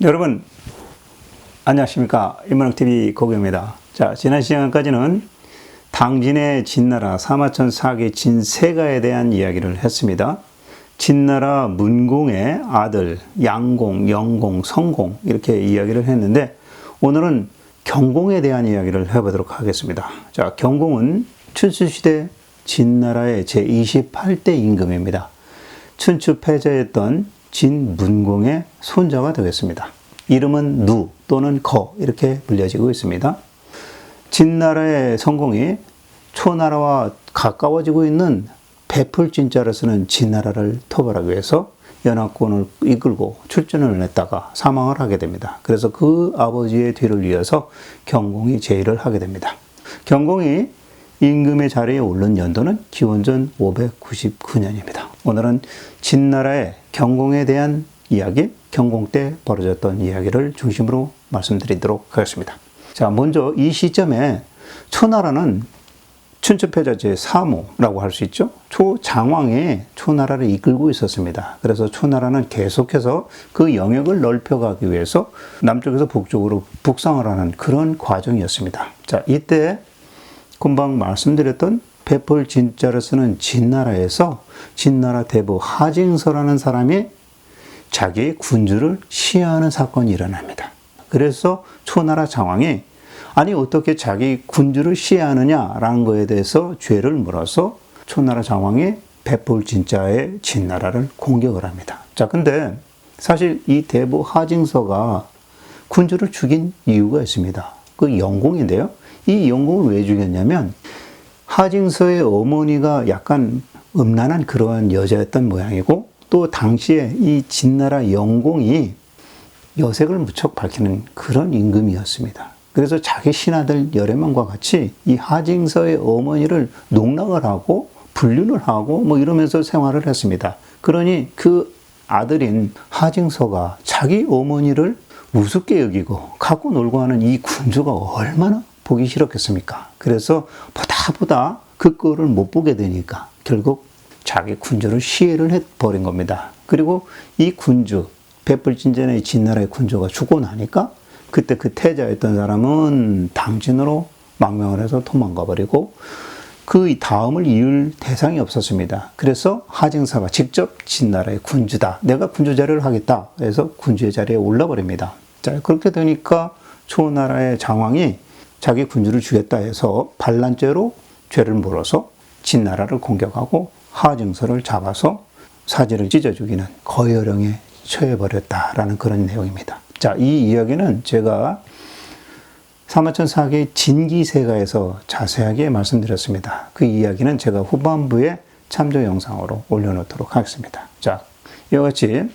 여러분 안녕하십니까. 인문학TV 고교입니다. 자, 지난 시간까지는 당진의 진나라 사마천 사기 진세가에 대한 이야기를 했습니다. 진나라 문공의 아들 양공, 영공, 성공 이렇게 이야기를 했는데 오늘은 경공에 대한 이야기를 해보도록 하겠습니다. 자, 경공은 춘추시대 진나라의 제28대 임금입니다. 춘추 패자였던 진문공의 손자가 되겠습니다. 이름은 누 또는 거 이렇게 불려지고 있습니다. 진나라의 성공이 초나라와 가까워지고 있는 베풀진자로서는 진나라를 토벌하기 위해서 연합군을 이끌고 출전을 했다가 사망을 하게 됩니다. 그래서 그 아버지의 뒤를 이어서 경공이 제의를 하게 됩니다. 경공이 임금의 자리에 오른 연도는 기원전 599년입니다. 오늘은 진나라의 경공에 대한 이야기, 경공 때 벌어졌던 이야기를 중심으로 말씀드리도록 하겠습니다. 자, 먼저 이 시점에 초나라는 춘추패자 제3호라고 할 수 있죠. 초장왕이 초나라를 이끌고 있었습니다. 그래서 초나라는 계속해서 그 영역을 넓혀가기 위해서 남쪽에서 북쪽으로 북상을 하는 그런 과정이었습니다. 자, 이때 금방 말씀드렸던 베풀진자를 쓰는 진나라에서 진나라 대부 하징서라는 사람이 자기의 군주를 시해하는 사건이 일어납니다. 그래서 초나라 장왕이 아니 어떻게 자기 군주를 시해하느냐라는 것에 대해서 죄를 물어서 초나라 장왕이 베풀진자의 진나라를 공격을 합니다. 자, 근데 사실 이 대부 하징서가 군주를 죽인 이유가 있습니다. 그 영공인데요. 이 영공을 왜 죽였냐면 하징서의 어머니가 약간 음란한 그러한 여자였던 모양이고 또 당시에 이 진나라 영공이 여색을 무척 밝히는 그런 임금이었습니다. 그래서 자기 신하들 여러 명과 같이 이 하징서의 어머니를 농락을 하고 불륜을 하고 뭐 이러면서 생활을 했습니다. 그러니 그 아들인 하징서가 자기 어머니를 우습게 여기고 갖고 놀고 하는 이 군주가 얼마나 보기 싫었겠습니까? 그래서 보다 그 꼴을 못 보게 되니까 결국 자기 군주를 시해를 해버린 겁니다. 그리고 이 군주, 베풀진자의 진나라의 군주가 죽고 나니까 그때 그 태자였던 사람은 당진으로 망명을 해서 도망가 버리고 그 다음을 이을 대상이 없었습니다. 그래서 하징사가 직접 진나라의 군주다. 내가 군주 자리를 하겠다. 그래서 군주의 자리에 올라버립니다. 자, 그렇게 되니까 초나라의 장왕이 자기 군주를 죽였다 해서 반란죄로 죄를 물어서 진나라를 공격하고 하징서를 잡아서 사지를 찢어 죽이는 거열형에 처해버렸다라는 그런 내용입니다. 자, 이 이야기는 제가 사마천 사기 진기세가에서 자세하게 말씀드렸습니다. 그 이야기는 제가 후반부에 참조 영상으로 올려놓도록 하겠습니다. 자, 이와 같이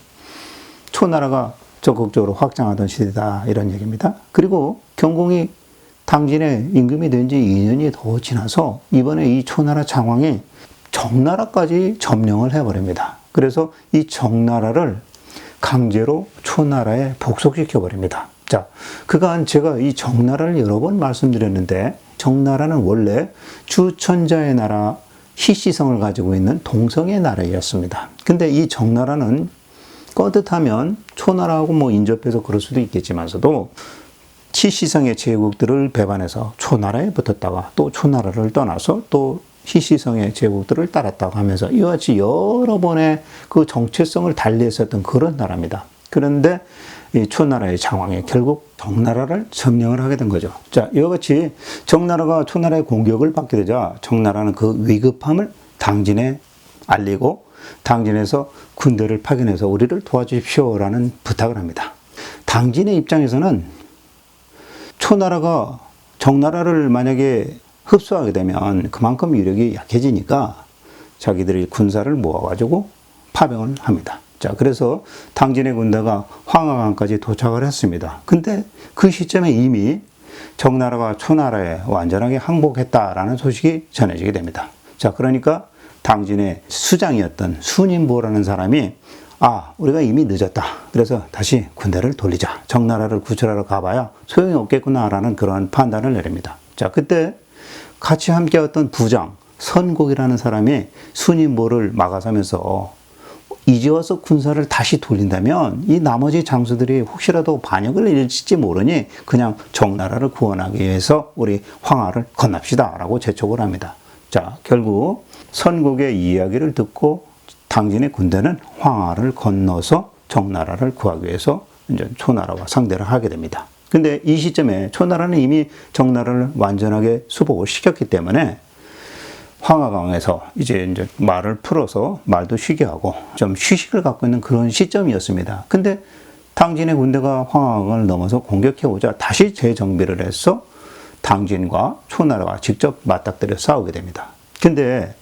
초나라가 적극적으로 확장하던 시대다 이런 얘기입니다. 그리고 경공이 당진의 임금이 된 지 2년이 더 지나서 이번에 이 초나라 장왕이 정나라까지 점령을 해버립니다. 그래서 이 정나라를 강제로 초나라에 복속시켜 버립니다. 자, 그간 제가 이 정나라를 여러 번 말씀드렸는데 정나라는 원래 주천자의 나라 희시성을 가지고 있는 동성의 나라였습니다. 근데 이 정나라는 껐듯하면 초나라하고 뭐 인접해서 그럴 수도 있겠지만서도 희시성의 제국들을 배반해서 초나라에 붙었다가 또 초나라를 떠나서 또 희시성의 제국들을 따랐다고 하면서 이와 같이 여러 번의 그 정체성을 달리했었던 그런 나라입니다. 그런데 이 초나라의 장왕이 결국 정나라를 점령을 하게 된 거죠. 자, 이와 같이 정나라가 초나라의 공격을 받게 되자 정나라는 그 위급함을 당진에 알리고 당진에서 군대를 파견해서 우리를 도와주십시오라는 부탁을 합니다. 당진의 입장에서는 초나라가 정나라를 만약에 흡수하게 되면 그만큼 위력이 약해지니까 자기들이 군사를 모아가지고 파병을 합니다. 자, 그래서 당진의 군대가 황하강까지 도착을 했습니다. 근데 그 시점에 이미 정나라가 초나라에 완전하게 항복했다라는 소식이 전해지게 됩니다. 자, 그러니까 당진의 수장이었던 순임보라는 사람이 우리가 이미 늦었다. 그래서 다시 군대를 돌리자. 정나라를 구출하러 가봐야 소용이 없겠구나라는 그런 판단을 내립니다. 자, 그때 같이 함께했던 부장 선곡이라는 사람이 순임보를 막아서면서 이제 와서 군사를 다시 돌린다면 이 나머지 장수들이 혹시라도 반역을 일으킬지 모르니 그냥 정나라를 구원하기 위해서 우리 황하를 건납시다 라고 재촉을 합니다. 자, 결국 선국의 이야기를 듣고 당진의 군대는 황하를 건너서 정나라를 구하기 위해서 이제 초나라와 상대를 하게 됩니다. 근데 이 시점에 초나라는 이미 정나라를 완전하게 수복을 시켰기 때문에 황하강에서 이제 말을 풀어서 말도 쉬게 하고 좀 휴식을 갖고 있는 그런 시점이었습니다. 근데 당진의 군대가 황하강을 넘어서 공격해오자 다시 재정비를 해서 당진과 초나라가 직접 맞닥뜨려 싸우게 됩니다. 근데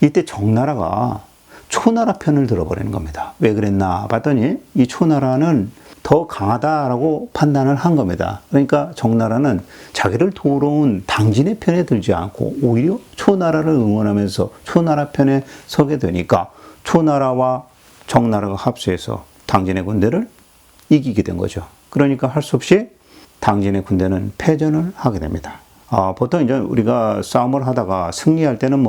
이때 정나라가 초나라 편을 들어버리는 겁니다. 왜 그랬나 봤더니 이 초나라는 더 강하다라고 판단을 한 겁니다. 그러니까 정나라는 자기를 도우러 온 당진의 편에 들지 않고 오히려 초나라를 응원하면서 초나라 편에 서게 되니까 초나라와 정나라가 합세해서 당진의 군대를 이기게 된 거죠. 그러니까 할 수 없이 당진의 군대는 패전을 하게 됩니다. 보통 이제 우리가 싸움을 하다가 승리할 때는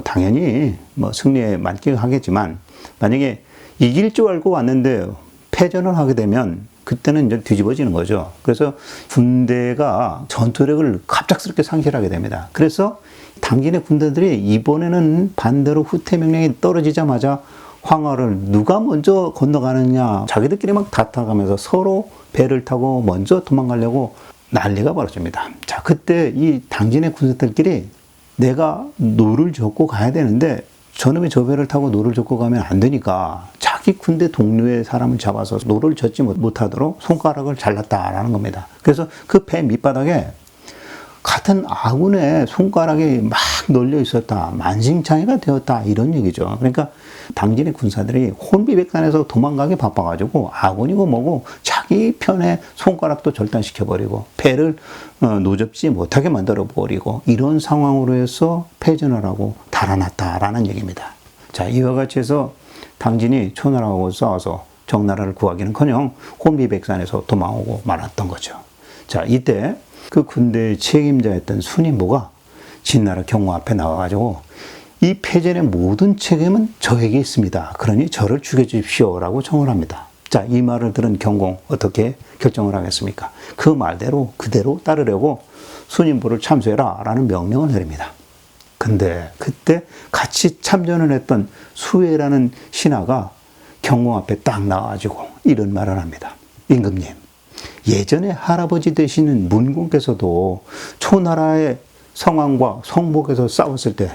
당연히 승리에 만끽하겠지만 만약에 이길 줄 알고 왔는데 패전을 하게 되면 그때는 이제 뒤집어지는 거죠. 그래서 군대가 전투력을 갑작스럽게 상실하게 됩니다. 그래서 당진의 군대들이 이번에는 반대로 후퇴 명령이 떨어지자마자 황하를 누가 먼저 건너가느냐 자기들끼리 막 다퉈가면서 서로 배를 타고 먼저 도망가려고 난리가 벌어집니다. 자, 그때 이 당진의 군사들끼리 내가 노를 젓고 가야 되는데 저놈이 저 배를 타고 노를 젓고 가면 안 되니까 자기 군대 동료의 사람을 잡아서 노를 젓지 못하도록 손가락을 잘랐다라는 겁니다. 그래서 그 배 밑바닥에 같은 아군의 손가락이 막 널려 있었다. 만신창이가 되었다. 이런 얘기죠. 그러니까 당진의 군사들이 혼비백산에서 도망가기 바빠가지고 아군이고 뭐고 자기 편의 손가락도 절단시켜버리고 배를 노접지 못하게 만들어버리고 이런 상황으로 해서 패전을 하고 달아났다라는 얘기입니다. 자, 이와 같이 해서 당진이 초나라하고 싸워서 정나라를 구하기는커녕 혼비백산에서 도망오고 말았던 거죠. 자, 이때 그 군대의 책임자였던 순임보가 진나라 경호 앞에 나와가지고 이 패전의 모든 책임은 저에게 있습니다. 그러니 저를 죽여주십시오라고 청을 합니다. 자, 이 말을 들은 경공 어떻게 결정을 하겠습니까? 그 말대로 그대로 따르려고 순임보를 참수해라 라는 명령을 내립니다. 근데 그때 같이 참전을 했던 수혜라는 신하가 경공 앞에 딱 나와가지고 이런 말을 합니다. 임금님, 예전에 할아버지 되시는 문공께서도 초나라의 성왕과 성복에서 싸웠을 때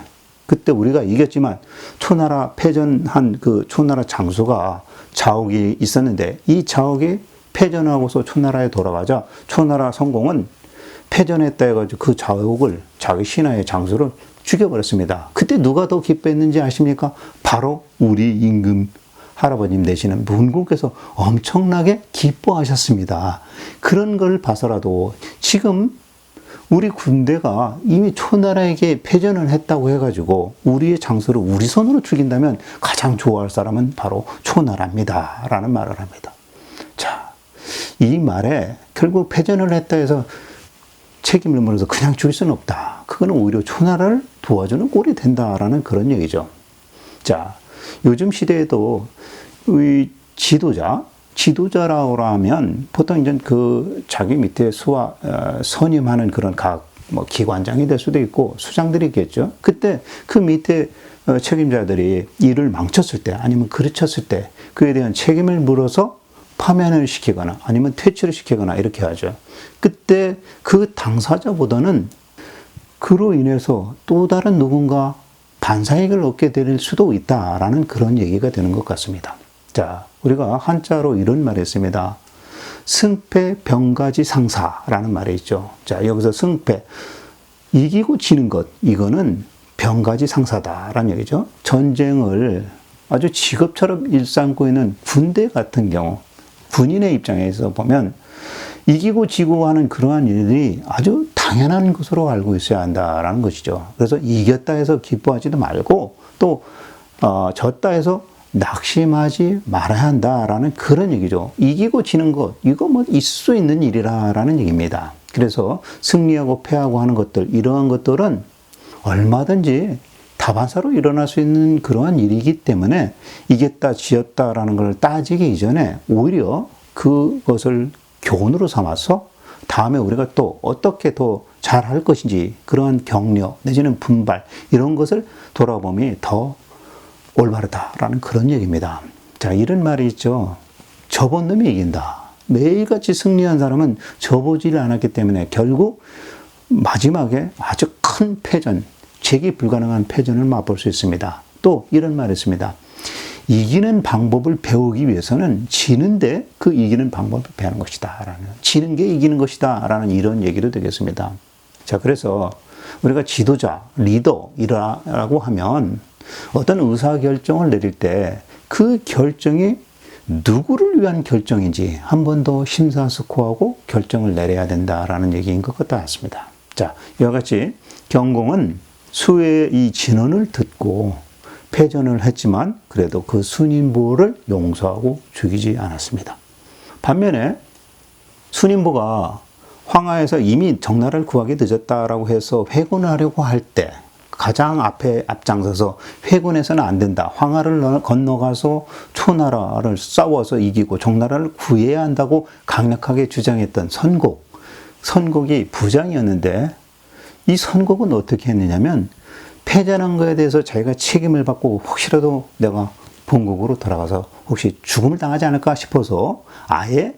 그때 우리가 이겼지만 초나라 패전한 그 초나라 장수가 자옥이 있었는데 이 자옥이 패전하고서 초나라에 돌아가자 초나라 성공은 패전했다 해가지고 그 자옥을 자기 신하의 장수를 죽여버렸습니다. 그때 누가 더 기뻐했는지 아십니까? 바로 우리 임금 할아버님 되시는 문공께서 엄청나게 기뻐하셨습니다. 그런 걸 봐서라도 지금 우리 군대가 이미 초나라에게 패전을 했다고 해가지고 우리의 장수를 우리 손으로 죽인다면 가장 좋아할 사람은 바로 초나라입니다. 라는 말을 합니다. 자, 이 말에 결국 패전을 했다 해서 책임을 물어서 그냥 죽일 수는 없다. 그거는 오히려 초나라를 도와주는 꼴이 된다라는 그런 얘기죠. 자, 요즘 시대에도 이 지도자라고 하면 보통 이제 그 자기 밑에 선임하는 그런 각 기관장이 될 수도 있고 수장들이 있겠죠. 그때 그 밑에 책임자들이 일을 망쳤을 때 아니면 그르쳤을 때 그에 대한 책임을 물어서 파면을 시키거나 아니면 퇴치를 시키거나 이렇게 하죠. 그때 그 당사자보다는 그로 인해서 또 다른 누군가 반사익을 얻게 될 수도 있다라는 그런 얘기가 되는 것 같습니다. 자, 우리가 한자로 이런 말이 있습니다. 승패 병가지 상사라는 말이 있죠. 자, 여기서 승패, 이기고 지는 것, 이거는 병가지 상사다라는 얘기죠. 전쟁을 아주 직업처럼 일삼고 있는 군대 같은 경우, 군인의 입장에서 보면 이기고 지고 하는 그러한 일들이 아주 당연한 것으로 알고 있어야 한다라는 것이죠. 그래서 이겼다 해서 기뻐하지도 말고 또 졌다 해서 낙심하지 말아야 한다라는 그런 얘기죠. 이기고 지는 것, 이거 있을 수 있는 일이라는 얘기입니다. 그래서 승리하고 패하고 하는 것들, 이러한 것들은 얼마든지 다반사로 일어날 수 있는 그러한 일이기 때문에 이겼다 지었다라는 걸 따지기 이전에 오히려 그것을 교훈으로 삼아서 다음에 우리가 또 어떻게 더 잘할 것인지 그러한 격려 내지는 분발 이런 것을 돌아봄이 더 올바르다라는 그런 얘기입니다. 자, 이런 말이 있죠. 접은 놈이 이긴다. 매일같이 승리한 사람은 접어지를 않았기 때문에 결국 마지막에 아주 큰 패전, 재기 불가능한 패전을 맛볼 수 있습니다. 또 이런 말이 있습니다. 이기는 방법을 배우기 위해서는 지는데 그 이기는 방법을 배우는 것이다. 지는 게 이기는 것이다. 라는 이런 얘기도 되겠습니다. 자, 그래서 우리가 지도자, 리더이라고 하면 어떤 의사결정을 내릴 때 그 결정이 누구를 위한 결정인지 한 번 더 심사숙고하고 결정을 내려야 된다라는 얘기인 것 같습니다. 자, 이와 같이 경공은 수의 이 진언을 듣고 패전을 했지만 그래도 그 순인보를 용서하고 죽이지 않았습니다. 반면에 순인보가 황하에서 이미 정나라를 구하기 늦었다라고 해서 회군하려고 할 때 가장 앞에 앞장서서 회군해서는 안 된다. 황하를 건너가서 초나라를 싸워서 이기고 정나라를 구해야 한다고 강력하게 주장했던 선곡. 선곡이 부장이었는데 이 선곡은 어떻게 했느냐면 패전한 거에 대해서 자기가 책임을 받고 혹시라도 내가 본국으로 돌아가서 혹시 죽음을 당하지 않을까 싶어서 아예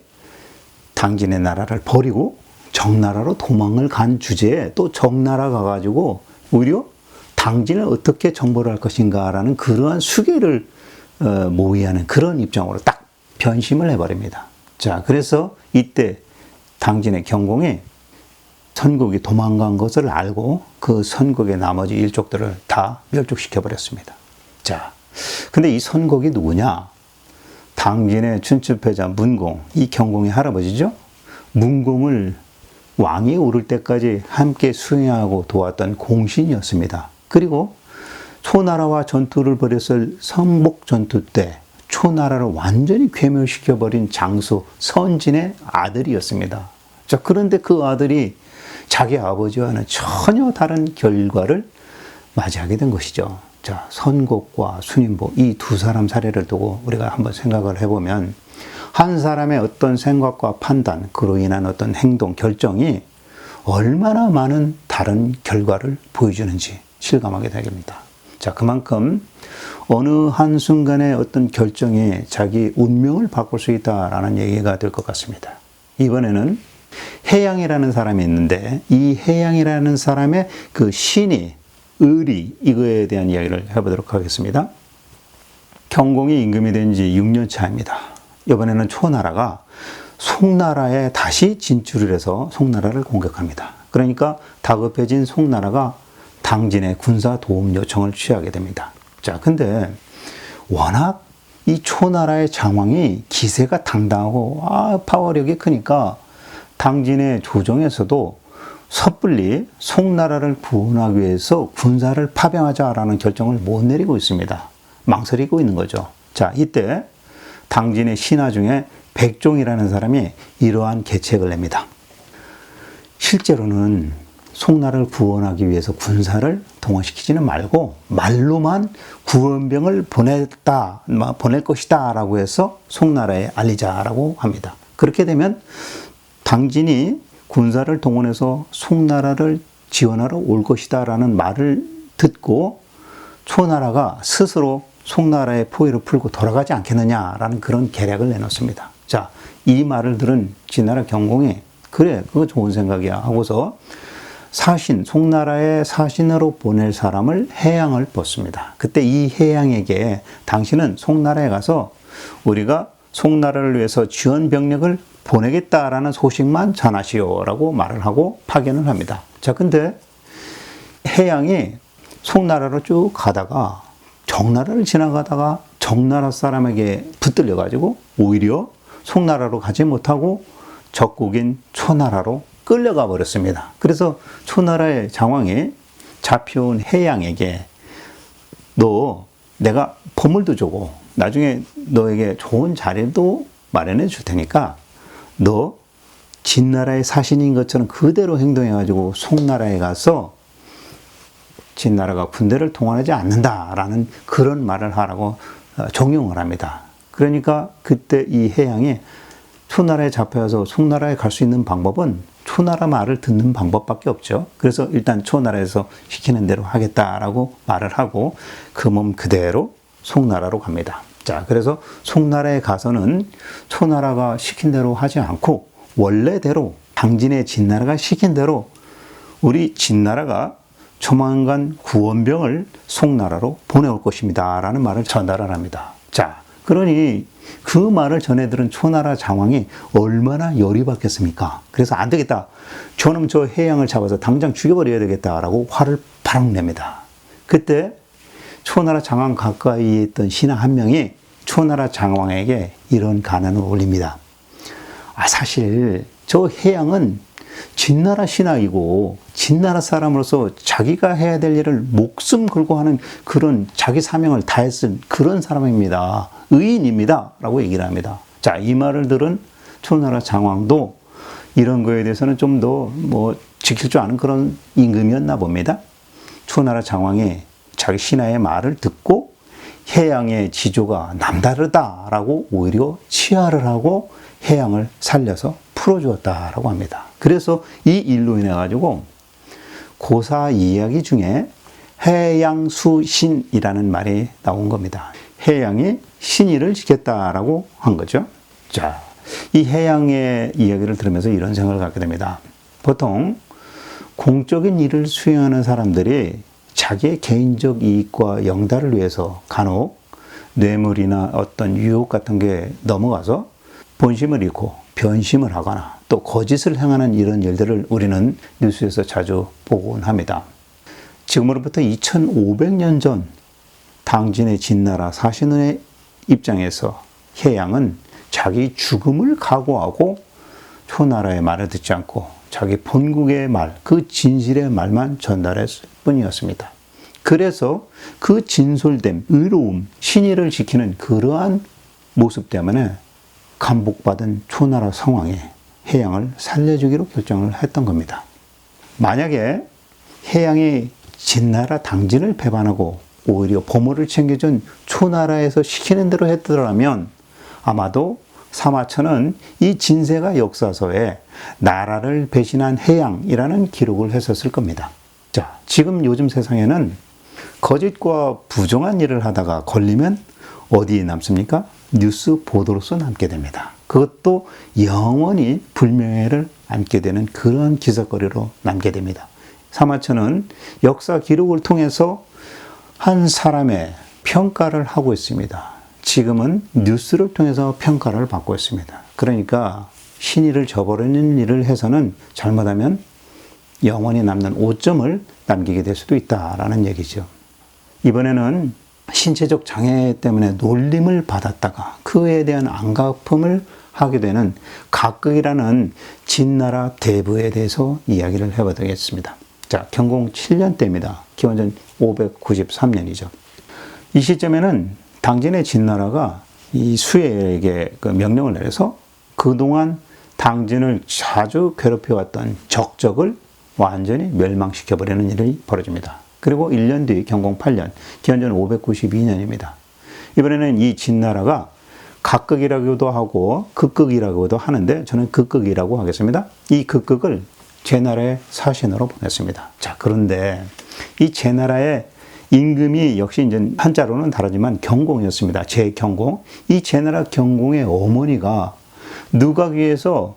당진의 나라를 버리고 정나라로 도망을 간 주제에 또 정나라 가가지고 오히려 당진을 어떻게 정벌할 것인가라는 그러한 수계를 모의하는 그런 입장으로 딱 변심을 해버립니다. 자, 그래서 이때 당진의 경공이 선국이 도망간 것을 알고 그 선국의 나머지 일족들을 다 멸족시켜버렸습니다. 자, 근데 이 선국이 누구냐? 당진의 춘추패자 문공, 이 경공의 할아버지죠? 문공을 왕이 오를 때까지 함께 수행하고 도왔던 공신이었습니다. 그리고 초나라와 전투를 벌였을 성복 전투 때 초나라를 완전히 괴멸시켜버린 장수 선진의 아들이었습니다. 자, 그런데 그 아들이 자기 아버지와는 전혀 다른 결과를 맞이하게 된 것이죠. 자, 선곡과 순인보 이 두 사람 사례를 두고 우리가 한번 생각을 해보면 한 사람의 어떤 생각과 판단, 그로 인한 어떤 행동, 결정이 얼마나 많은 다른 결과를 보여주는지 실감하게 됩니다. 자, 그만큼 어느 한순간의 어떤 결정이 자기 운명을 바꿀 수 있다라는 얘기가 될 것 같습니다. 이번에는 해양이라는 사람이 있는데 이 해양이라는 사람의 그 신이, 의리, 이거에 대한 이야기를 해보도록 하겠습니다. 경공이 임금이 된 지 6년 차입니다. 이번에는 초나라가 송나라에 다시 진출을 해서 송나라를 공격합니다. 그러니까 다급해진 송나라가 당진의 군사 도움 요청을 취하게 됩니다. 자, 근데 워낙 이 초나라의 장왕이 기세가 당당하고 파워력이 크니까 당진의 조정에서도 섣불리 송나라를 구원하기 위해서 군사를 파병하자라는 결정을 못 내리고 있습니다. 망설이고 있는 거죠. 자, 이때 당진의 신하 중에 백종이라는 사람이 이러한 계책을 냅니다. 실제로는 송나라를 구원하기 위해서 군사를 동원시키지는 말고 말로만 구원병을 보낼 것이다 라고 해서 송나라에 알리자라고 합니다. 그렇게 되면 당진이 군사를 동원해서 송나라를 지원하러 올 것이다 라는 말을 듣고 초나라가 스스로 송나라의 포위를 풀고 돌아가지 않겠느냐라는 그런 계략을 내놓습니다. 자, 이 말을 들은 진나라 경공이 그래, 그거 좋은 생각이야 하고서 송나라의 사신으로 보낼 사람을 해양을 뽑습니다. 그때 이 해양에게 당신은 송나라에 가서 우리가 송나라를 위해서 지원 병력을 보내겠다라는 소식만 전하시오라고 말을 하고 파견을 합니다. 자, 근데 해양이 송나라로 쭉 가다가 정나라를 지나가다가 정나라 사람에게 붙들려 가지고 오히려 송나라로 가지 못하고 적국인 초나라로 끌려가 버렸습니다. 그래서 초나라의 장왕이 잡혀온 해양에게 너 내가 보물도 주고 나중에 너에게 좋은 자리도 마련해 줄 테니까 너 진나라의 사신인 것처럼 그대로 행동해 가지고 송나라에 가서 진나라가 군대를 동원하지 않는다라는 그런 말을 하라고 종용을 합니다. 그러니까 그때 이 해양이 초나라에 잡혀서 송나라에 갈 수 있는 방법은 초나라 말을 듣는 방법밖에 없죠. 그래서 일단 초나라에서 시키는 대로 하겠다라고 말을 하고 그 몸 그대로 송나라로 갑니다. 자, 그래서 송나라에 가서는 초나라가 시킨 대로 하지 않고 원래대로 당진의 진나라가 시킨 대로 우리 진나라가 조만간 구원병을 송나라로 보내올 것입니다. 라는 말을 전달을 합니다. 자, 그러니 그 말을 전해들은 초나라 장왕이 얼마나 열이 받겠습니까? 그래서 안 되겠다. 저놈 저 해양을 잡아서 당장 죽여버려야 되겠다라고 화를 바락 냅니다. 그때 초나라 장왕 가까이에 있던 신하 한 명이 초나라 장왕에게 이런 간언을 올립니다. 사실 저 해양은 진나라 신하이고 진나라 사람으로서 자기가 해야 될 일을 목숨 걸고 하는 그런 자기 사명을 다했은 그런 사람입니다. 의인입니다. 라고 얘기를 합니다. 자, 이 말을 들은 초나라 장왕도 이런 거에 대해서는 좀 더 지킬 줄 아는 그런 임금이었나 봅니다. 초나라 장왕이 자기 신하의 말을 듣고 해양의 지조가 남다르다라고 오히려 치하를 하고 해양을 살려서 풀어주었다라고 합니다. 그래서 이 일로 인해 가지고 고사 이야기 중에 해양수신이라는 말이 나온 겁니다. 해양이 신의를 지켰다라고 한 거죠. 자, 이 해양의 이야기를 들으면서 이런 생각을 갖게 됩니다. 보통 공적인 일을 수행하는 사람들이 자기의 개인적 이익과 영달을 위해서 간혹 뇌물이나 어떤 유혹 같은 게 넘어가서 본심을 잃고 변심을 하거나 또 거짓을 행하는 이런 일들을 우리는 뉴스에서 자주 보곤 합니다. 지금으로부터 2500년 전 당진의 진나라 사신의 입장에서 해양은 자기 죽음을 각오하고 초나라의 말을 듣지 않고 자기 본국의 말, 그 진실의 말만 전달했을 뿐이었습니다. 그래서 그 진솔됨, 의로움, 신의를 지키는 그러한 모습 때문에 감복받은 초나라 성왕이 해양을 살려주기로 결정을 했던 겁니다. 만약에 해양이 진나라 당진을 배반하고 오히려 보물을 챙겨준 초나라에서 시키는 대로 했더라면 아마도 사마천은 이 진세가 역사서에 나라를 배신한 해양이라는 기록을 했었을 겁니다. 자, 지금 요즘 세상에는 거짓과 부정한 일을 하다가 걸리면 어디에 남습니까? 뉴스 보도로서 남게 됩니다. 그것도 영원히 불명예를 안게 되는 그런 기사거리로 남게 됩니다. 사마천은 역사 기록을 통해서 한 사람의 평가를 하고 있습니다. 지금은 뉴스를 통해서 평가를 받고 있습니다. 그러니까 신의를 저버리는 일을 해서는 잘못하면 영원히 남는 오점을 남기게 될 수도 있다라는 얘기죠. 이번에는 신체적 장애 때문에 놀림을 받았다가 그에 대한 안갚음을 하게 되는 각극이라는 진나라 대부에 대해서 이야기를 해보겠습니다. 자, 경공 7년 때입니다. 기원전 593년이죠. 이 시점에는 당진의 진나라가 이 수에게 그 명령을 내려서 그동안 당진을 자주 괴롭혀왔던 적적을 완전히 멸망시켜버리는 일이 벌어집니다. 그리고 1년 뒤 경공 8년, 기원전 592년입니다. 이번에는 이 진나라가 각극이라고도 하고 극극이라고도 하는데 저는 극극이라고 하겠습니다. 이 극극을 제나라의 사신으로 보냈습니다. 자, 그런데 이 제나라의 임금이 역시 이제 한자로는 다르지만 경공이었습니다. 제경공. 이 제나라 경공의 어머니가 누가귀에서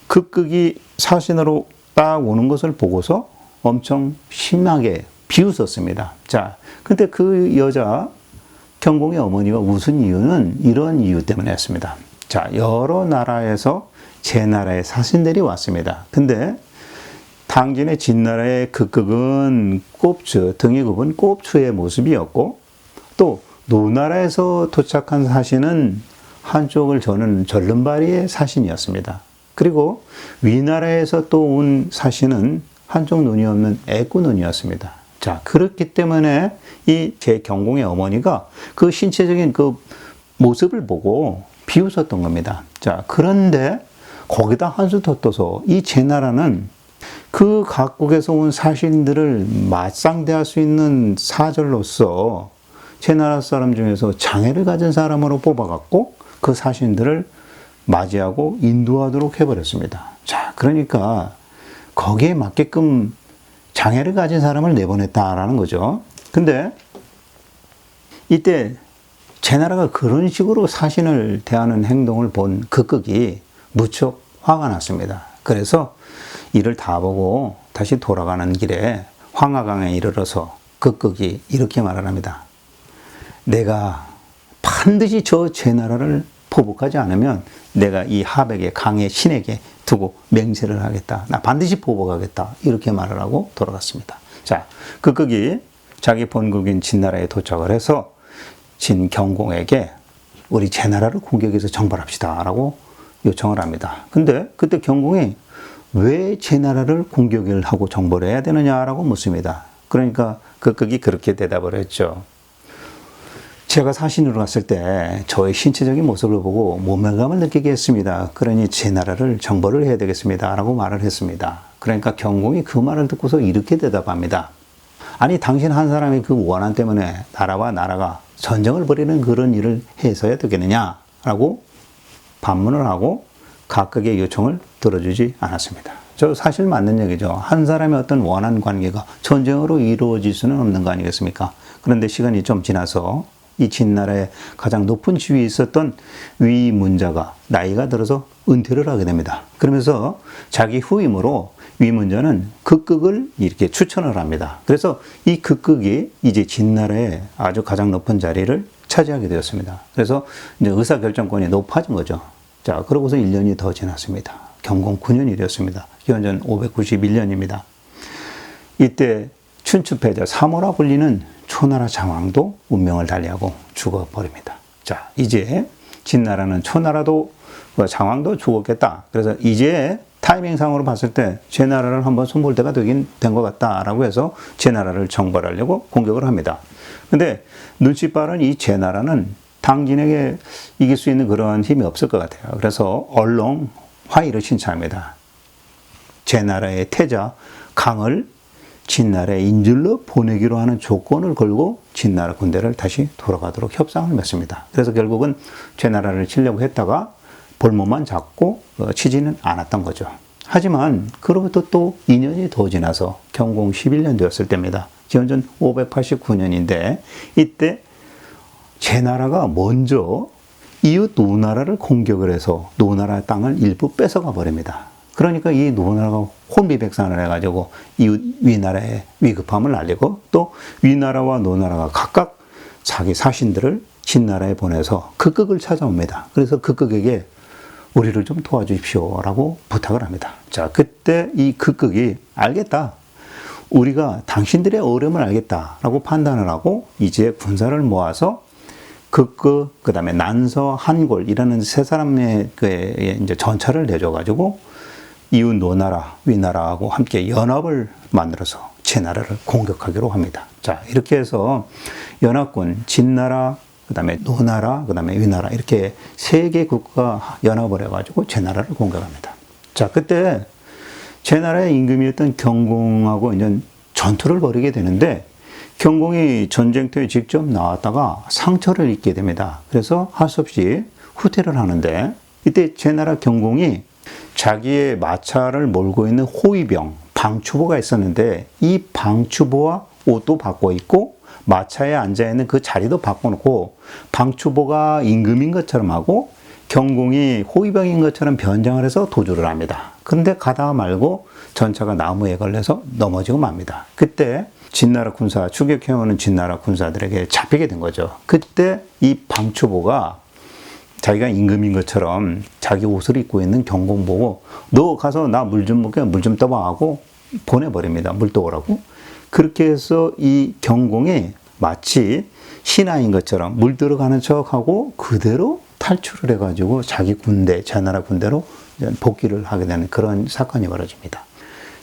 극극이 사신으로 딱 오는 것을 보고서 엄청 심하게 비웃었습니다. 자, 근데 그 여자 경공의 어머니가 웃은 이유는 이런 이유 때문이었습니다. 자, 여러 나라에서 제나라의 사신들이 왔습니다. 근데 당진의 진나라의 극극은 꼽추, 등에 굽은 꼽추의 모습이었고 또 노나라에서 도착한 사신은 한쪽을 저는 절름발이의 사신이었습니다. 그리고 위나라에서 또 온 사신은 한쪽 눈이 없는 애꾸 눈이었습니다. 자, 그렇기 때문에 이 제경공의 어머니가 그 신체적인 그 모습을 보고 비웃었던 겁니다. 자, 그런데 거기다 한 수 더 떠서 이 제나라는 그 각국에서 온 사신들을 맞상대할 수 있는 사절로서 제나라 사람 중에서 장애를 가진 사람으로 뽑아갖고 그 사신들을 맞이하고 인도하도록 해버렸습니다. 자, 그러니까 거기에 맞게끔 장애를 가진 사람을 내보냈다라는 거죠. 근데 이때 제나라가 그런 식으로 사신을 대하는 행동을 본 극극이 무척 화가 났습니다. 그래서 이를 다 보고 다시 돌아가는 길에 황하강에 이르러서 극극이 이렇게 말을 합니다. 내가 반드시 저 제나라를 포복하지 않으면 내가 이 하백의 강의 신에게 두고 맹세를 하겠다. 나 반드시 포복하겠다. 이렇게 말을 하고 돌아갔습니다. 자, 극극이 자기 본국인 진나라에 도착을 해서 진경공에게 우리 제나라를 공격해서 정벌합시다 라고 요청을 합니다. 근데 그때 경공이 왜 제나라를 공격을 하고 정벌해야 되느냐라고 묻습니다. 그러니까 극극이 그렇게 대답을 했죠. 제가 사신으로 갔을 때 저의 신체적인 모습을 보고 모멸감을 느끼게 했습니다. 그러니 제나라를 정벌을 해야 되겠습니다 라고 말을 했습니다. 그러니까 경공이 그 말을 듣고서 이렇게 대답합니다. 아니 당신 한 사람의 그 원한 때문에 나라와 나라가 전쟁을 벌이는 그런 일을 해서야 되겠느냐 라고 반문을 하고 각각의 요청을 들어주지 않았습니다. 저 사실 맞는 얘기죠. 한 사람의 어떤 원한 관계가 전쟁으로 이루어질 수는 없는 거 아니겠습니까? 그런데 시간이 좀 지나서 이 진나라의 가장 높은 지위에 있었던 위문자가 나이가 들어서 은퇴를 하게 됩니다. 그러면서 자기 후임으로 위문자는 극극을 이렇게 추천을 합니다. 그래서 이 극극이 이제 진나라의 아주 가장 높은 자리를 차지하게 되었습니다. 그래서 이제 의사결정권이 높아진 거죠. 자, 그러고서 1년이 더 지났습니다. 경공 9년이 되었습니다. 기원전 591년입니다. 이때 춘추패자 3호라 불리는 초나라 장왕도 운명을 달리하고 죽어버립니다. 자, 이제 진나라는 초나라도 장왕도 죽었겠다. 그래서 이제 타이밍상으로 봤을 때 제나라를 한번 손볼 때가 되긴 된 것 같다라고 해서 제나라를 정벌하려고 공격을 합니다. 근데 눈치 빠른 이 제나라는 당진에게 이길 수 있는 그러한 힘이 없을 것 같아요. 그래서 얼렁 화의를 신청합니다. 제나라의 태자 강을 진나라에 인질로 보내기로 하는 조건을 걸고 진나라 군대를 다시 돌아가도록 협상을 맺습니다. 그래서 결국은 제나라를 치려고 했다가 볼모만 잡고 치지는 않았던 거죠. 하지만 그로부터 또 2년이 더 지나서 경공 11년 되었을 때입니다. 기원전 589년인데 이때 제나라가 먼저 이웃 노나라를 공격을 해서 노나라 땅을 일부 뺏어가 버립니다. 그러니까 이 노나라가 혼비백산을 해가지고 이웃 위나라의 위급함을 알리고 또 위나라와 노나라가 각각 자기 사신들을 진나라에 보내서 극극을 찾아옵니다. 그래서 극극에게 우리를 좀 도와주십시오 라고 부탁을 합니다. 자, 그때 이 극극이 알겠다. 우리가 당신들의 어려움을 알겠다 라고 판단을 하고 이제 군사를 모아서 극극, 그 다음에 난서, 한골이라는 세 사람의 이제 전차를 내줘가지고 이웃 노나라, 위나라하고 함께 연합을 만들어서 제나라를 공격하기로 합니다. 자, 이렇게 해서 연합군, 진나라, 그 다음에 노나라, 그 다음에 위나라 이렇게 세 개 국가가 연합을 해가지고 제나라를 공격합니다. 자, 그때 제나라의 임금이었던 경공하고 이제 전투를 벌이게 되는데 경공이 전쟁터에 직접 나왔다가 상처를 입게 됩니다. 그래서 할 수 없이 후퇴를 하는데 이때 제나라 경공이 자기의 마차를 몰고 있는 호위병, 방추보가 있었는데 이 방추보와 옷도 바꿔 입고 마차에 앉아있는 그 자리도 바꿔놓고 방추보가 임금인 것처럼 하고 경공이 호위병인 것처럼 변장을 해서 도주를 합니다. 그런데 가다가 말고 전차가 나무에 걸려서 넘어지고 맙니다. 그때 진나라 군사, 추격해오는 진나라 군사들에게 잡히게 된 거죠. 그때 이 방추보가 자기가 임금인 것처럼 자기 옷을 입고 있는 경공 보고 너 가서 나 물 좀 먹게, 물 좀 떠봐 하고 보내버립니다. 물 떠오라고. 그렇게 해서 이 경공이 마치 신하인 것처럼 물 들어가는 척하고 그대로 탈출을 해가지고 자기 군대, 제나라 군대로 복귀를 하게 되는 그런 사건이 벌어집니다.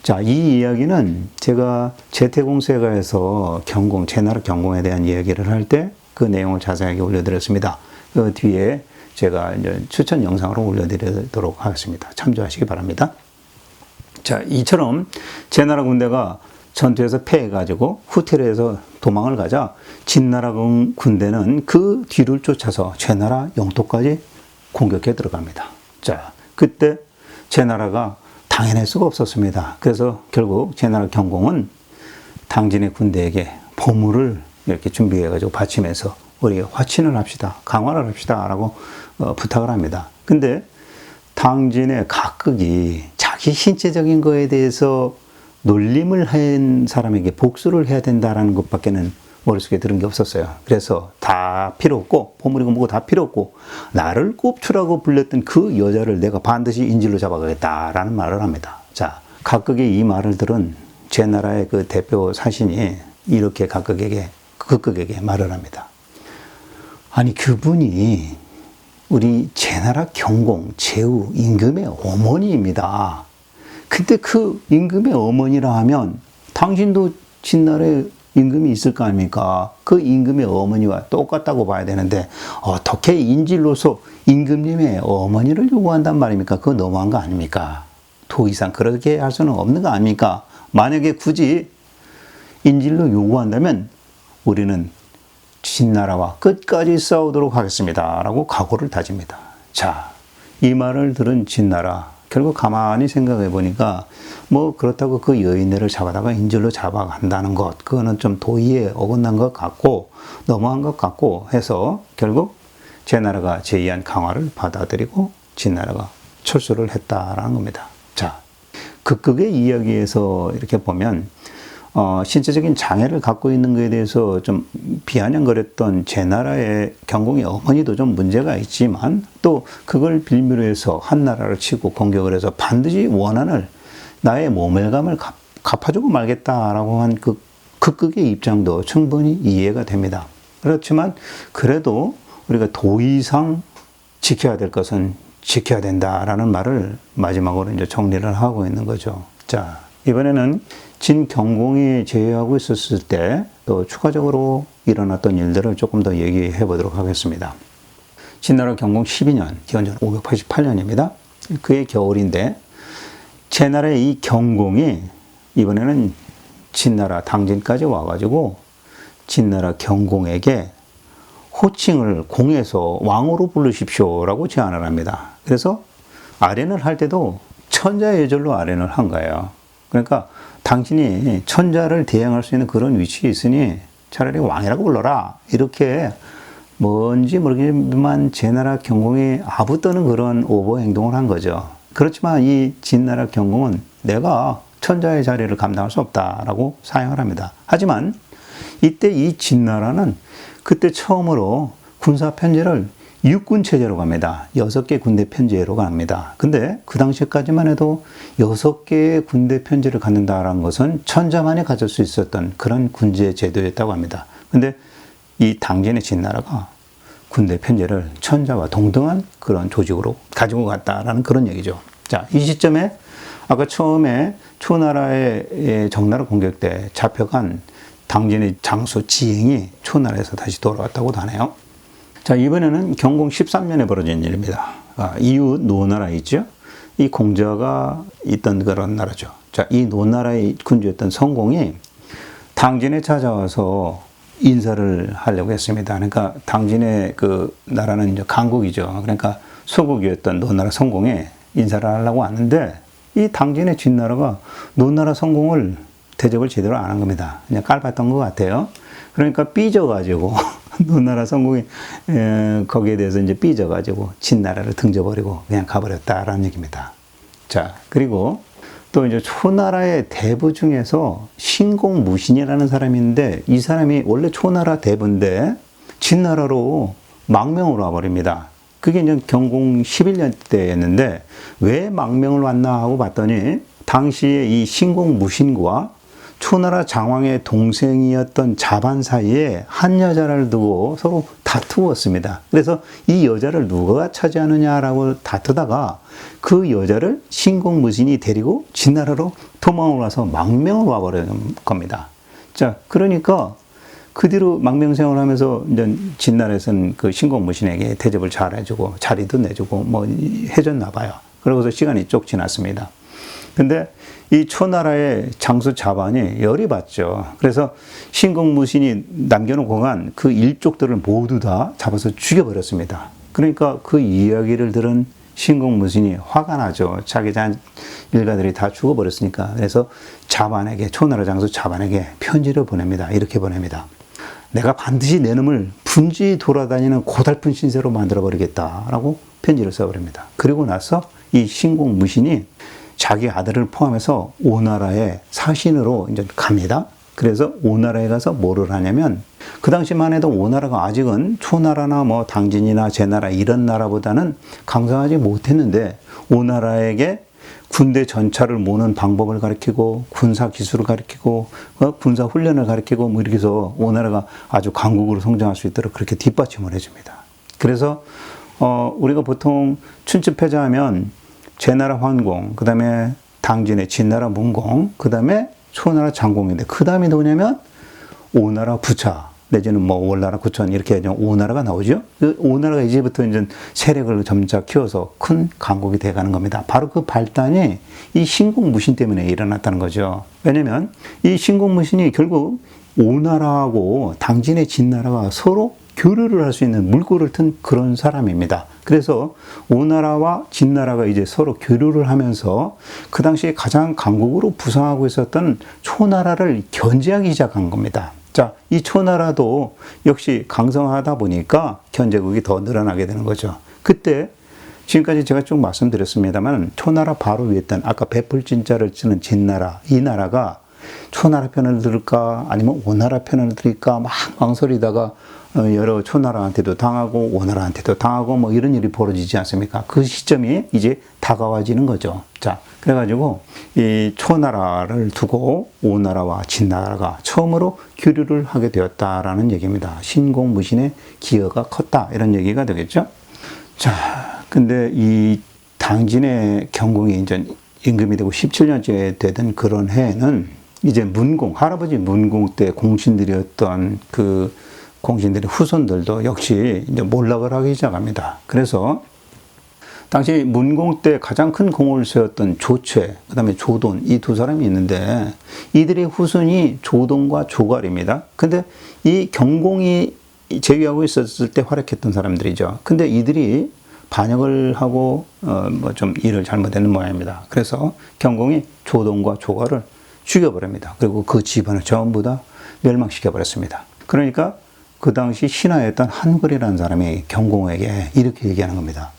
자, 이 이야기는 제가 제태공세가에서 경공, 제나라 경공에 대한 이야기를 할 때 그 내용을 자세하게 올려드렸습니다. 그 뒤에 제가 이제 추천 영상으로 올려드리도록 하겠습니다. 참조하시기 바랍니다. 자, 이처럼 제나라 군대가 전투에서 패해가지고 후퇴를 해서 도망을 가자 진나라 군대는 그 뒤를 쫓아서 제나라 영토까지 공격해 들어갑니다. 자, 그때 제나라가 당해낼 수가 없었습니다. 그래서 결국 제나라 경공은 당진의 군대에게 보물을 이렇게 준비해가지고 바치면서 우리 화친을 합시다, 강화를 합시다 라고 부탁을 합니다. 근데 당진의 각극이 자기 신체적인 거에 대해서 놀림을 한 사람에게 복수를 해야 된다라는 것밖에는 머릿속에 들은 게 없었어요. 그래서 다 필요 없고 보물이고 뭐고 다 필요 없고 나를 꼽추라고 불렸던 그 여자를 내가 반드시 인질로 잡아가겠다라는 말을 합니다. 자, 각극의 이 말을 들은 제나라의 그 대표 사신이 이렇게 각극에게 말을 합니다. 아니, 그분이 우리 제나라 경공 제후 임금의 어머니입니다. 근데 그 임금의 어머니라 하면 당신도 진나라에 임금이 있을 거 아닙니까? 그 임금의 어머니와 똑같다고 봐야 되는데 어떻게 인질로서 임금님의 어머니를 요구한단 말입니까? 그거 너무한 거 아닙니까? 더 이상 그렇게 할 수는 없는 거 아닙니까? 만약에 굳이 인질로 요구한다면 우리는 진나라와 끝까지 싸우도록 하겠습니다 라고 각오를 다집니다. 자, 이 말을 들은 진나라 결국 가만히 생각해 보니까 뭐 그렇다고 그 여인네를 잡아다가 인질로 잡아간다는 것, 그거는 좀 도의에 어긋난 것 같고 너무한 것 같고 해서 결국 제나라가 제의한 강화를 받아들이고 진나라가 철수를 했다라는 겁니다. 자, 극극의 이야기에서 이렇게 보면 신체적인 장애를 갖고 있는 것에 대해서 좀 비아냥거렸던 제나라의 경공의 어머니도 좀 문제가 있지만 또 그걸 빌미로 해서 한 나라를 치고 공격을 해서 반드시 원한을 나의 모멸감을 갚아주고 말겠다라고 한 그 극극의 입장도 충분히 이해가 됩니다. 그렇지만 그래도 우리가 도의상 지켜야 될 것은 지켜야 된다라는 말을 마지막으로 이제 정리를 하고 있는 거죠. 자, 이번에는 진경공이 제외하고 있었을 때 또 추가적으로 일어났던 일들을 조금 더 얘기해 보도록 하겠습니다. 진나라 경공 12년, 기원전 588년입니다. 그의 겨울인데 제나라의 이 경공이 이번에는 진나라 당진까지 와가지고 진나라 경공에게 호칭을 공에서 왕으로 부르십시오라고 제안을 합니다. 그래서 아련을 할 때도 천자의 예절로 아련을 한 거예요. 그러니까 당신이 천자를 대항할 수 있는 그런 위치에 있으니 차라리 왕이라고 불러라. 이렇게 뭔지 모르겠지만 제나라 경공이 아부떠는 그런 오버 행동을 한 거죠. 그렇지만 이 진나라 경공은 내가 천자의 자리를 감당할 수 없다라고 사양을 합니다. 하지만 이때 이 진나라는 그때 처음으로 군사 편제를 육군 체제로 갑니다. 6개 군대 편제로 갑니다. 근데 그 당시까지만 해도 6개의 군대 편제를 갖는다라는 것은 천자만이 가질 수 있었던 그런 군제 제도였다고 합니다. 근데 이 당진의 진나라가 군대 편제를 천자와 동등한 그런 조직으로 가지고 갔다라는 그런 얘기죠. 자, 이 시점에 아까 처음에 초나라의 정나라 공격 때 잡혀간 당진의 장수 지행이 초나라에서 다시 돌아왔다고 하네요. 자, 이번에는 경공 13년에 벌어진 일입니다. 이웃 노나라 있죠? 이 공자가 있던 그런 나라죠. 자, 이 노나라의 군주였던 성공이 당진에 찾아와서 인사를 하려고 했습니다. 그러니까 당진의 그 나라는 이제 강국이죠. 그러니까 소국이었던 노나라 성공에 인사를 하려고 왔는데 이 당진의 진나라가 노나라 성공을 대접을 제대로 안 한 겁니다. 그냥 깔봤던 것 같아요. 그러니까 삐져가지고 노나라 성공이 거기에 대해서 이제 삐져가지고 진나라를 등져버리고 그냥 가버렸다라는 얘기입니다. 자, 그리고 또 이제 초나라의 대부 중에서 신공무신이라는 사람이 있는데 이 사람이 원래 초나라 대부인데 진나라로 망명으로 와버립니다. 그게 이제 경공 11년 때였는데 왜 망명을 왔나 하고 봤더니 당시에 이 신공무신과 초나라 장왕의 동생이었던 자반 사이에 한 여자를 두고 서로 다투었습니다. 그래서 이 여자를 누가 차지하느냐라고 다투다가 그 여자를 신공무신이 데리고 진나라로 도망을 와서 망명을 와버린 겁니다. 자, 그러니까 그 뒤로 망명 생활을 하면서 이제 진나라에서는 그 신공무신에게 대접을 잘 해주고 자리도 내주고 뭐 해줬나 봐요. 그러고서 시간이 쭉 지났습니다. 근데 이 초나라의 장수 자반이 열이 받죠. 그래서 신공무신이 남겨놓고 간 그 일족들을 모두 다 잡아서 죽여버렸습니다. 그러니까 그 이야기를 들은 신공무신이 화가 나죠. 자기 일가들이 다 죽어버렸으니까. 그래서 자반에게, 초나라 장수 자반에게 편지를 보냅니다. 이렇게 보냅니다. 내가 반드시 내 놈을 분지 돌아다니는 고달픈 신세로 만들어버리겠다라고 편지를 써버립니다. 그리고 나서 이 신공무신이 자기 아들을 포함해서 오나라의 사신으로 이제 갑니다. 그래서 오나라에 가서 뭐를 하냐면, 그 당시만 해도 오나라가 아직은 초나라나 뭐 당진이나 제나라 이런 나라보다는 강성하지 못했는데, 오나라에게 군대 전차를 모는 방법을 가르치고 군사 기술을 가르치고 군사 훈련을 가르치고 뭐 이렇게 해서 오나라가 아주 강국으로 성장할 수 있도록 그렇게 뒷받침을 해줍니다. 그래서 우리가 보통 춘추패자하면 제나라 환공, 그 다음에 당진의 진나라 문공, 그 다음에 초나라 장공인데, 그 다음이 누구냐면 오나라 부차, 내지는 뭐 월나라 구천, 이렇게 오나라가 나오죠. 그 오나라가 이제부터 이제 세력을 점차 키워서 큰 강국이 돼가는 겁니다. 바로 그 발단이 이 신공무신 때문에 일어났다는 거죠. 왜냐면 이 신공무신이 결국 오나라하고 당진의 진나라가 서로 교류를 할 수 있는 물꼬를 튼 그런 사람입니다. 그래서 오나라와 진나라가 이제 서로 교류를 하면서 그 당시에 가장 강국으로 부상하고 있었던 초나라를 견제하기 시작한 겁니다. 자, 이 초나라도 역시 강성하다 보니까 견제국이 더 늘어나게 되는 거죠. 그때 지금까지 제가 쭉 말씀드렸습니다만, 초나라 바로 위에 있던 아까 베풀진자를 쓰는 진나라, 이 나라가 초나라 편을 들을까 아니면 오나라 편을 들을까 막 망설이다가 여러 초나라한테도 당하고 오나라한테도 당하고 뭐 이런 일이 벌어지지 않습니까? 그 시점이 이제 다가와지는 거죠. 자, 그래가지고 이 초나라를 두고 오나라와 진나라가 처음으로 교류를 하게 되었다라는 얘기입니다. 신공무신의 기여가 컸다, 이런 얘기가 되겠죠. 자, 근데 이 당진의 경공이 이제 임금이 되고 17년째 되던 그런 해에는 이제 문공, 할아버지 문공 때 공신들이었던 그 공신들의 후손들도 역시 이제 몰락을 하기 시작합니다. 그래서 당시 문공 때 가장 큰 공을 세웠던 조최, 그 다음에 조돈, 이 두 사람이 있는데, 이들의 후손이 조돈과 조갈입니다. 근데 이 경공이 제위하고 있었을 때 활약했던 사람들이죠. 근데 이들이 반역을 하고 뭐 좀 일을 잘못하는 모양입니다. 그래서 경공이 조돈과 조갈을 죽여버립니다. 그리고 그 집안을 전부 다 멸망시켜버렸습니다. 그러니까 그 당시 신하였던 한글이라는 사람이 경공에게 이렇게 얘기하는 겁니다.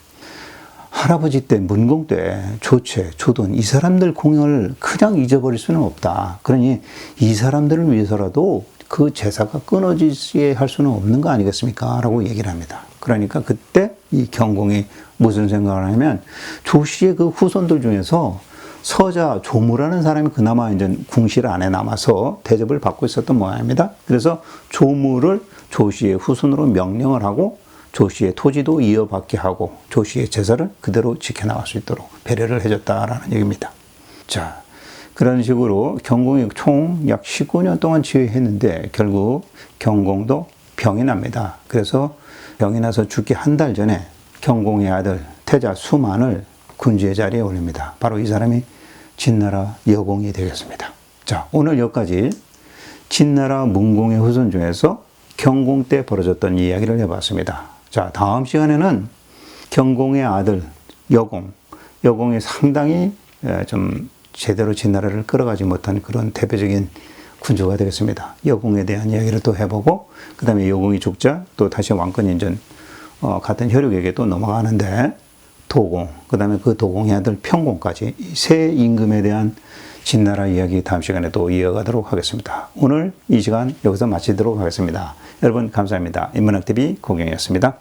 할아버지 때, 문공 때, 조최, 조돈, 이 사람들 공을 그냥 잊어버릴 수는 없다. 그러니 이 사람들을 위해서라도 그 제사가 끊어지게 할 수는 없는 거 아니겠습니까? 라고 얘기를 합니다. 그러니까 그때 이 경공이 무슨 생각을 하냐면, 조씨의 그 후손들 중에서 서자 조무라는 사람이 그나마 이제 궁실 안에 남아서 대접을 받고 있었던 모양입니다. 그래서 조무를 조씨의 후손으로 명령을 하고 조씨의 토지도 이어받게 하고 조씨의 제사를 그대로 지켜나갈 수 있도록 배려를 해줬다라는 얘기입니다. 자, 그런 식으로 경공이 총 약 19년 동안 지휘했는데 결국 경공도 병이 납니다. 그래서 병이 나서 죽기 한 달 전에 경공의 아들 태자 수만을 군주의 자리에 올립니다. 바로 이 사람이 진나라 여공이 되겠습니다. 자, 오늘 여기까지 진나라 문공의 후손 중에서 경공 때 벌어졌던 이야기를 해봤습니다. 자, 다음 시간에는 경공의 아들 여공이 상당히 좀 제대로 진나라를 끌어가지 못한 그런 대표적인 군주가 되겠습니다. 여공에 대한 이야기를 또 해보고, 그 다음에 여공이 죽자 또 다시 왕권이 이제 같은 혈육에게 또 넘어가는데, 도공, 그 다음에 그 도공의 아들 평공까지 세 임금에 대한 진나라 이야기 다음 시간에 또 이어가도록 하겠습니다. 오늘 이 시간 여기서 마치도록 하겠습니다. 여러분 감사합니다. 인문학TV 고경이었습니다.